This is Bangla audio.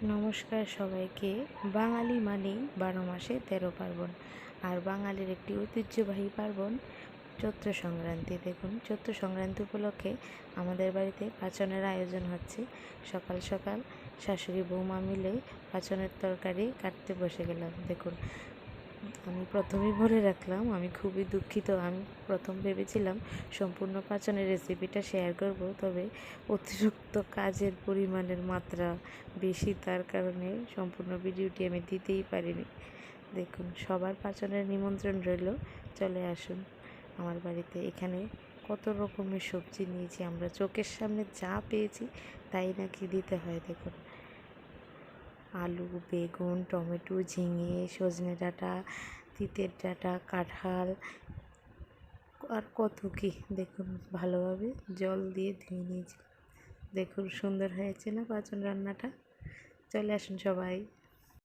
নমস্কার সবাইকে। বাঙালি মানেই 12 মাসে 13 পার্বণ। আর বাঙালির একটি ঐতিহ্যবাহী পার্বণ চৈত্র সংক্রান্তি। দেখুন, চৈত্র সংক্রান্তি উপলক্ষে আমাদের বাড়িতে পাঁচনের আয়োজন হচ্ছে। সকাল সকাল শাশুড়ি বৌমা মিলে পাঁচনের তরকারি কাটতে বসে গেলাম। দেখুন, আমি প্রথমেই বলে রাখলাম, আমি খুবই দুঃখিত। আমি প্রথম ভেবেছিলাম সম্পূর্ণ পাঁচনের রেসিপিটা শেয়ার করব, তবে অতিরিক্ত কাজের পরিমাণের মাত্রা বেশি, তার কারণে সম্পূর্ণ ভিডিওটি আমি দিতেই পারিনি। দেখুন, সবার পাঁচনের নিমন্ত্রণ রইল, চলে আসুন আমার বাড়িতে। এখানে কত রকমের সবজি নিয়েছি আমরা, চোখের সামনে যা পেয়েছি তাই নাকি দিতে হয়। দেখুন, আলু, বেগুন, টমেটো, ঝিঙে, সজনে ডাঁটা, তিতের ডাঁটা, কাঁঠাল, আর কত কি। দেখুন, ভালোভাবে জল দিয়ে ধুয়ে নিয়েছি। দেখুন, সুন্দর হয়েছে না পাঁচন রান্নাটা? চলে আসুন সবাই।